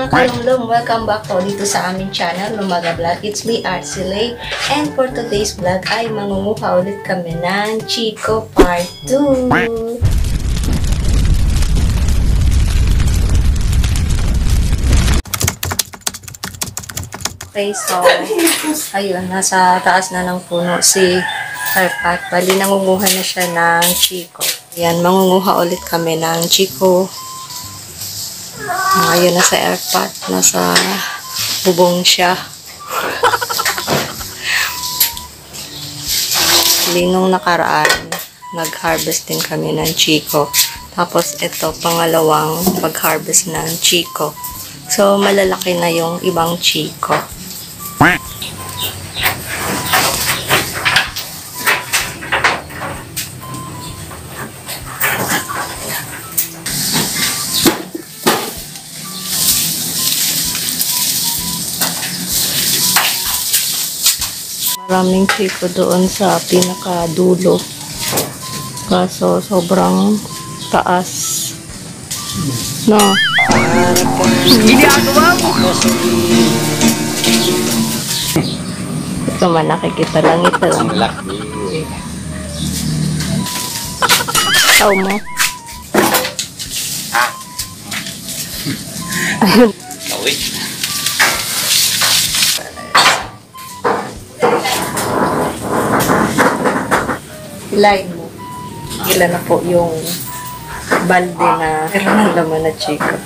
mga kalunglong, welcome back po dito sa aming channel, Lumaga Vlog. It's me, Arcelay. And for today's vlog ay mangunguha ulit kami ng Chico Part 2. Okay, so, ayun, nasa taas na ng puno si Arpat. Bali, nangunguha na siya ng Chico. Ayan, mangunguha ulit kami ng Chico. Ngayon, nasa Arpat. Nasa bubong siya. Nung nakaraan, nag-harvest din kami ng Chico. Tapos, ito, pangalawang pag-harvest ng Chico. So, malalaki na yung ibang Chico. Maraming Chico doon sa pinakadulo. Kaso, sobrang taas. No? Ginagawa mo! Ito man, nakikita lang ito. Tao mo. Ayun. Hilain mo. Ilan na po yung balde na meron ng laman na Chico.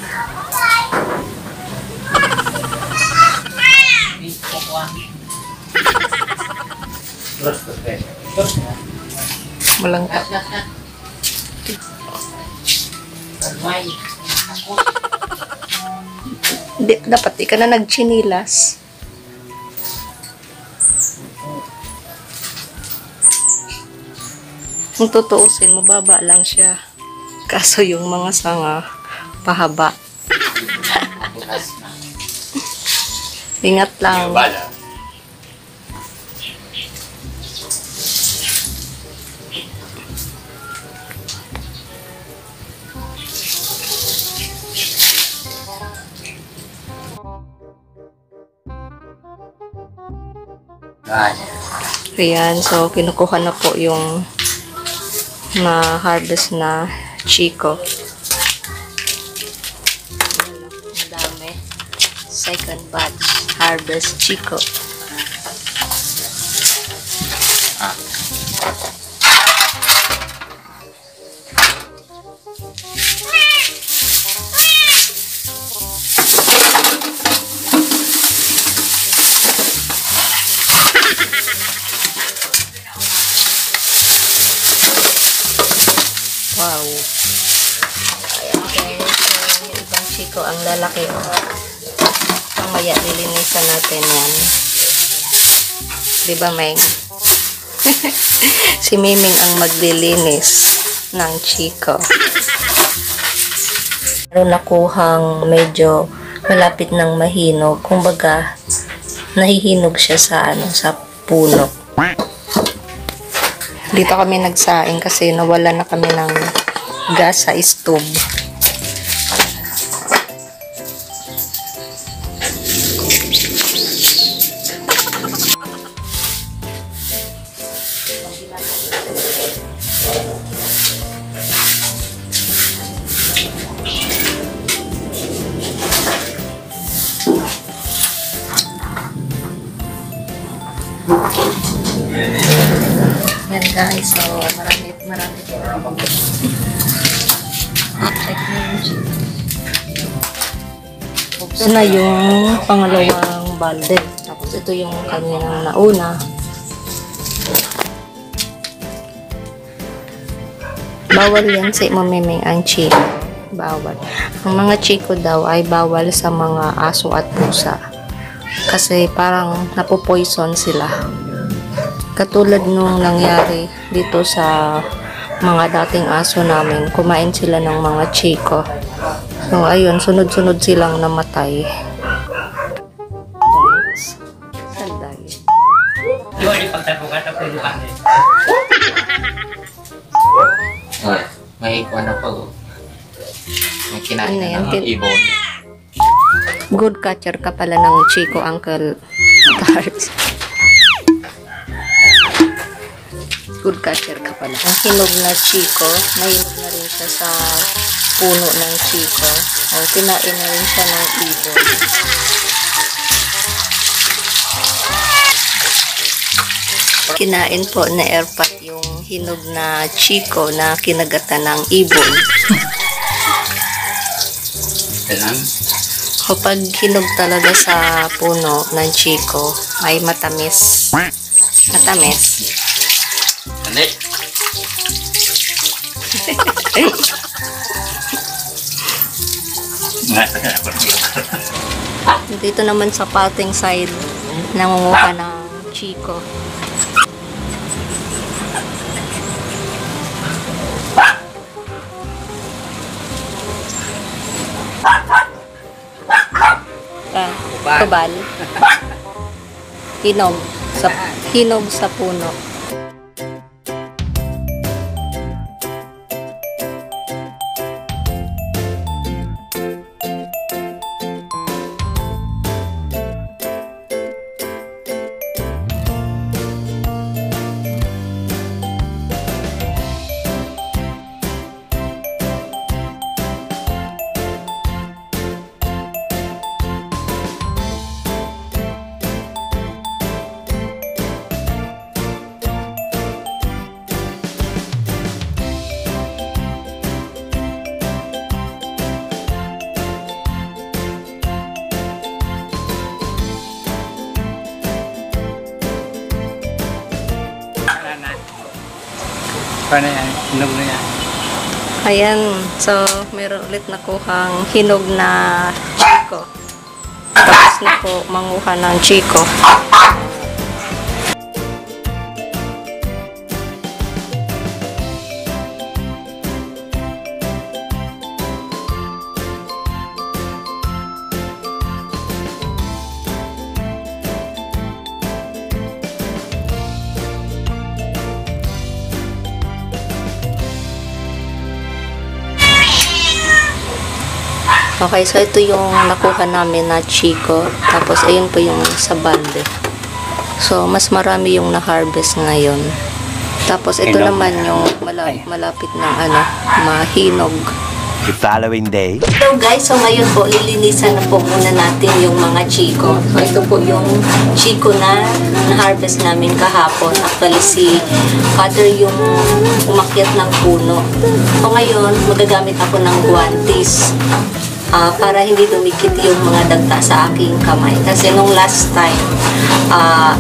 Walang ka. Dapat di ka na nagchinilas. Kung tutuusin, mababa lang siya. Kaso yung mga sanga, pahaba. Ingat lang. Ayan, so kinukuha na po yung ma-harvest na Chico. Madami. Second batch. Harvest Chico. Wow. Ayan guys. So, yung ibang Chico, ang lalaki. Mamaya, lilinisan natin yan. Diba, Meng? Si Miming ang maglilinis ng Chico. Meron nakuhang medyo malapit ng mahinog. Kumbaga, nahihinog siya sa, sa puno. Dito kami nagsaing kasi nawala na kami ng gas sa stove. Yan guys, so marami ito na yung pangalawang balde. Tapos ito yung kanyang nauna. Bawal yan sa mamiming ang Chico. Bawal. Ang mga Chico daw ay bawal sa mga aso at pusa. Kasi parang napopoison sila. Katulad nung nangyari dito sa mga dating aso namin, kumain sila ng mga Chico. So, ayun, sunod-sunod silang namatay. Sanday. Yung ipagtapukan na pulukan eh. May ikuha na po. May kinain Ano na yan? ng ibon. Good catcher ka pala ng Chico, Uncle Tars. Good catcher ka pala. Ang hinog na Chico, nahinog na rin siya sa puno ng Chico. O, kinain na rin siya ng ibon. Kinain po na airpat yung hinog na Chico na kinagatan ng ibon. Kapag hinog talaga sa puno ng Chico, ay matamis. Matamis. Dito naman sa pating side, nangunguha ng Chico. Kubal. Hinog sa puno. Paano yan? Hinog na yan. Ayan. So, meron ulit nakuhang hinog na Chico. Tapos na po manguha ng Chico. Okay, so ito yung nakuha namin na Chico. Tapos, ayun po yung sa bande. So, mas marami yung na-harvest ngayon. Tapos, ito naman yung malapit ng mahinog. The following day. So guys, so ngayon po, lilinisan na po muna natin yung mga Chico. So, ito po yung Chico na na-harvest namin kahapon. Actually, si Father yung umakyat ng puno. So, ngayon, magagamit ako ng guantes. Para hindi dumikit yung mga dagta sa aking kamay. Kasi nung last time,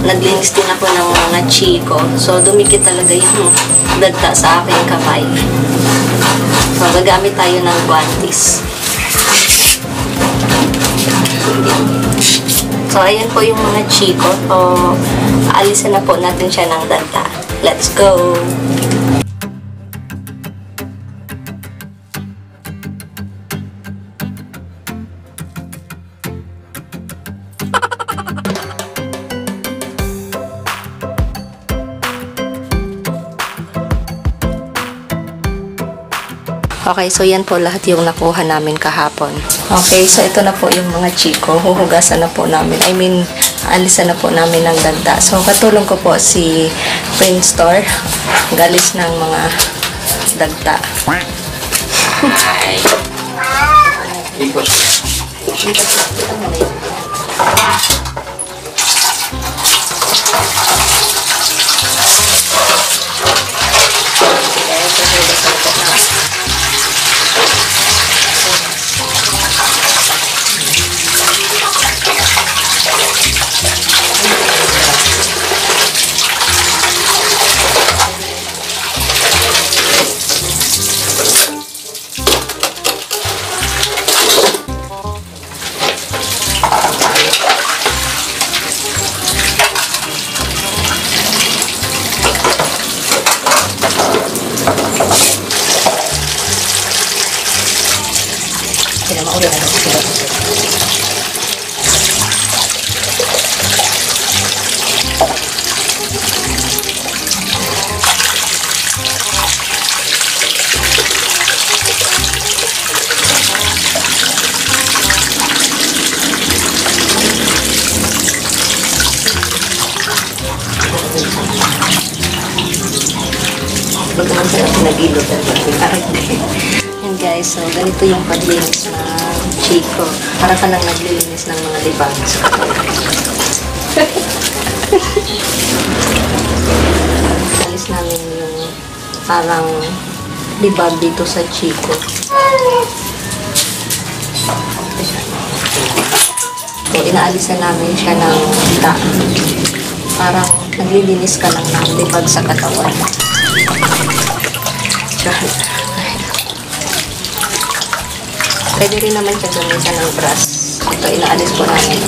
naglinis din ako ng mga Chico. So, dumikit talaga yung dagta sa aking kamay. So, gagamit tayo ng guantes. So, ayan po yung mga Chico. So, aalisan na po natin siya ng dagta. Let's go! Okay, so yan po lahat yung nakuha namin kahapon. Okay, so ito na po yung mga Chico. Huhugasan na po namin. Alisan na po namin ng dagta. So, katulong ko po si Prince Store. Galis ng mga dagta. Ikot. nag-ilot ang bahay. And guys, so ganito yung paglinis ng Chico. Para ka lang naglilinis ng mga libag sa katawan. Alis namin yung parang libag dito sa Chico. So, inaalisan namin siya ng hita. Parang naglilinis ka lang ng libag sa katawan. Pwede rin naman siya gamitan ng brush. Ito, inaalis ko namin.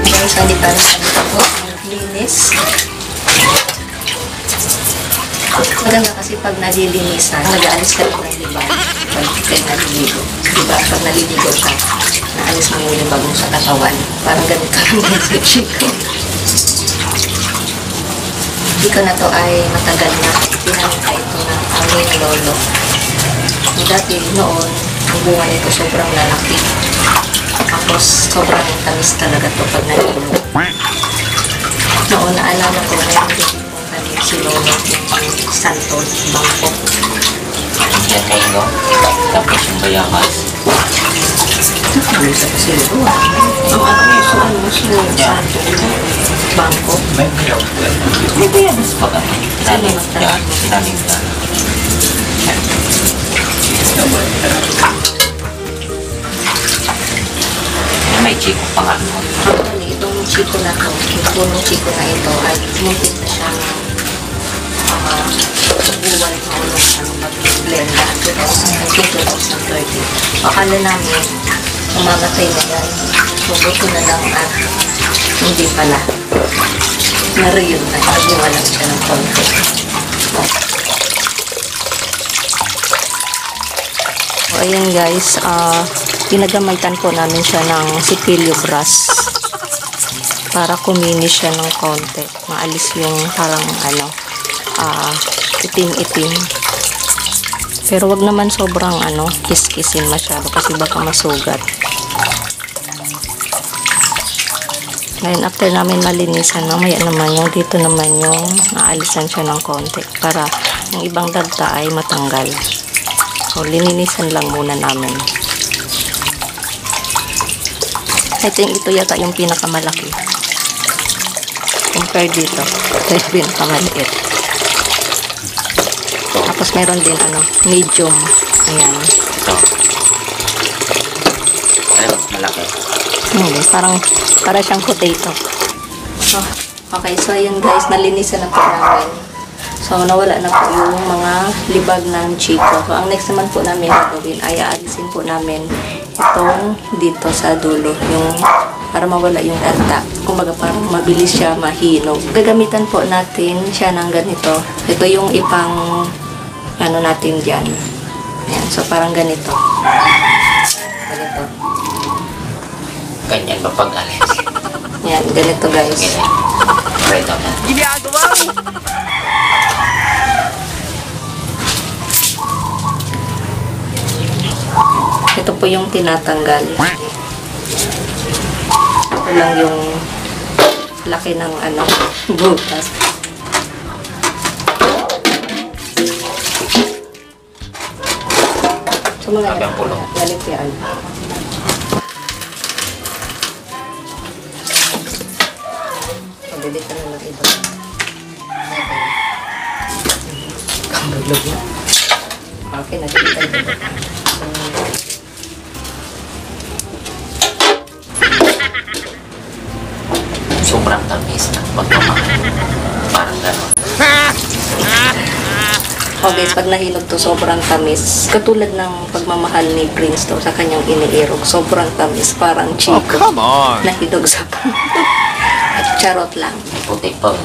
Guys, hindi pa rin ito. Linis. Maganda kasi pag nalilinisan, nag-aalis ka rin ng libag. Pag naliligo. Diba? Pag naliligo siya, naalis mo yung libag mo sa katawan. Parang ganito lang sa Chico. Chico na to ay matagal na. Pinamita ito ng aming lolo. Dati noon, ang bunga nito sobrang lalaki. Tapos sobrang tamis talaga to pag naliligo. Noon, naalala ko na yung si lolo yung santo, bangko. Yan kayo, no? Tapos yung bayakas. Ano sa pasiluwa? Ang ano siya, santo, bangko. May kayo. Hindi ba yan? Pag sinaling yan, sinaling yan. May Chico pangalan. Actually, itong Chico na to, yung punong Chico na ito, ay muntik na siya buwan na ulang mag-blend na 2030. Akala namin, umamatay na yan. Subuto na lang at hindi pala. Nariyon na, nagawa lang siya ng konti. So, ayan guys, pinagamitan po namin siya ng sipilyo brush para kuminis siya ng konti. Maalis yung parang itim-itim. Pero wag naman sobrang kiskisin masyado kasi baka masugat. Ngayon after namin malinisan, mamaya naman yung dito naman yung naalisan siya ng konti para yung ibang dagta ay matanggal. So lininisan lang muna namin. I think ito yata yung pinakamalaki compare dito. Ito yung pinakamaliit. Tapos meron din medium. Ayan. Ito. Ay, mas malaki. Para siyang potato. Oh, okay, so yun guys, nalinisan na po namin. So nawala na po yung mga libag ng Chico. So ang next naman po namin gagawin ay aalisin po namin itong dito sa dulo, yung para mawala yung dagta. Kumbaga parang mabilis siya mahinog. Gagamitan po natin siya ng ganito. Ito yung ipang natin dyan. Ayan, so parang ganito. Ganito. Ganyan ba pag alis? Ayan, ganito guys. Ganyan. Right on. Ginagawa mo! Ito po yung tinatanggal. Ito lang yung laki ng butas. So mga galit yan. Pagdilit na lang ito. Kambalog na. Okay, nagdilit ito. Sobrang tamis na pagmamahal. Parang gano'n. Oh guys, pag nahinog to, sobrang tamis. Katulad ng pagmamahal ni Prince to sa kanyang iniirog. Sobrang tamis, parang Chico. Oh, come on! Nahinog sa charot lang. Puti pa.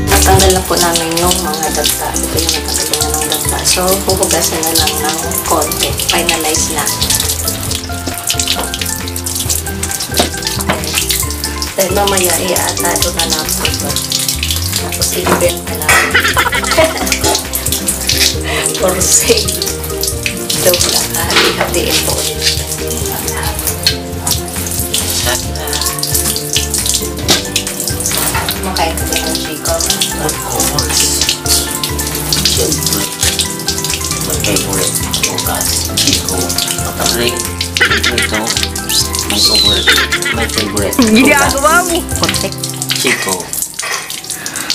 Natanggal na po namin yung mga dagta. Ito yung natanggal na ng dagta. So, huhugasan na lang ng konti. Finalize na. Then mamaya i-atado na natin ito. Tapos i-benta natin. For sale. Joke lang. Hati-hatiin po ulit. Makain ko din ang chiko. Of course. Siyempre. My favorite. Bukas. Chico. Matalik. Ito. My favorite. Ginagawa mo! Protect. Chico.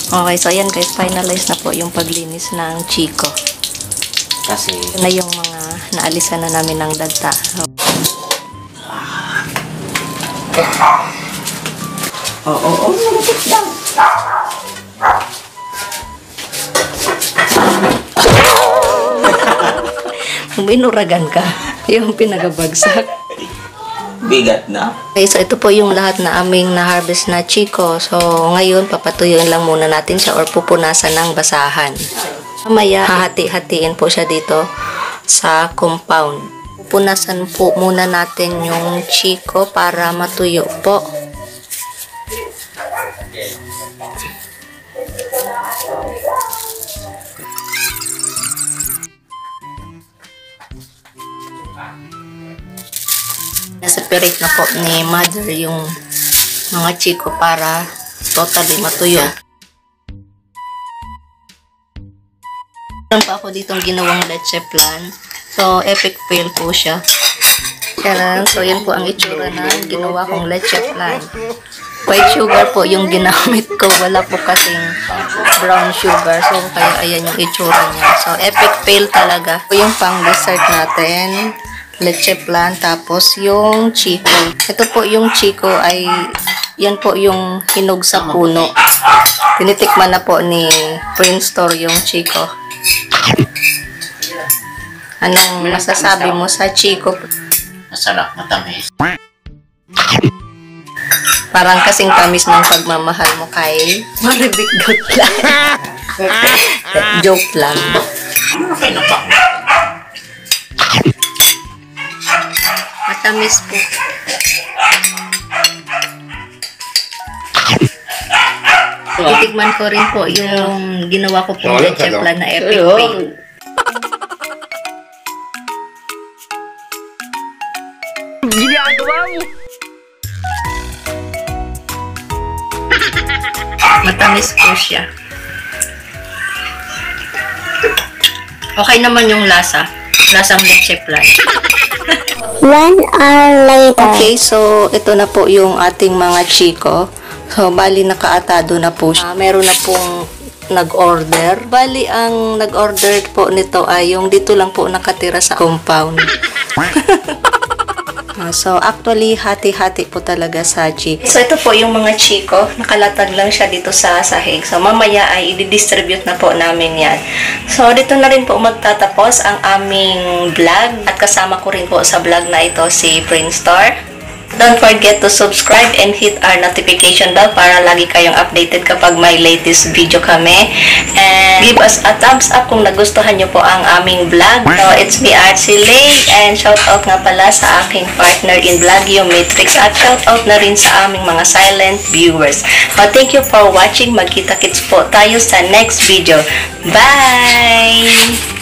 Okay, so ayan guys, finalize na po yung paglinis ng chiko. Kasi Ito na yung mga naalisan na namin ng dagta. Oo. Binuragan ka. Yung pinagabagsak. Bigat na. Okay, so ito po yung lahat na aming na-harvest na chiko. So, ngayon, papatuyuin lang muna natin siya or pupunasan ng basahan. Mamaya, hahati-hatiin po siya dito sa compound. Pupunasan po muna natin yung chiko para matuyo po. Separate na po ni mother yung mga chiko para totally matuyo. Meron pa ako ditong ginawang leche flan. So, epic fail po siya. Kaya, so yan po ang itsura na ginawa kong leche flan. White sugar po yung ginamit ko. Wala po kasing brown sugar. So, kaya ayan yung itsura niya. So, epic fail talaga. Yung pang dessert natin. Leche flan, tapos yung chiko. Ito po yung chiko ay, yan po yung hinog sa puno. Tinitikman na po ni Prince Store yung chiko. Anong masasabi mo sa chiko? Masarap, matamis. Parang kasing tamis ng pagmamahal mo kay Maribik lang. Joke lang. Okay na pa. Matamis po. Titikman ko rin po yung ginawa ko pong leche flan na epic fail. Matamis po siya. Okay naman yung lasa. Lasang leche flan. 1 hour later. Okay, so ito na po yung ating mga chiko. So, bali nakaatado na po siya. Meron na pong nag-order. Bali, ang nag-order po nito ay yung dito lang po nakatira sa compound. So, actually, hati-hati po talaga sa chiko. So, ito po yung mga chiko. Nakalatag lang siya dito sa sahig. So, mamaya ay i-distribute na po namin yan. So, dito na rin po magtatapos ang aming vlog. At kasama ko rin po sa vlog na ito si Prince Store. Don't forget to subscribe and hit our notification bell para lagi kayong updated kapag may latest video kami. And give us a thumbs up kung nagustuhan nyo po ang aming vlog. So, it's me, Artsy Lay. And shout out nga pala sa aking partner in vlog, yung Matrix. At shout out na rin sa aming mga silent viewers. But thank you for watching. Magkita-kits po tayo sa next video. Bye!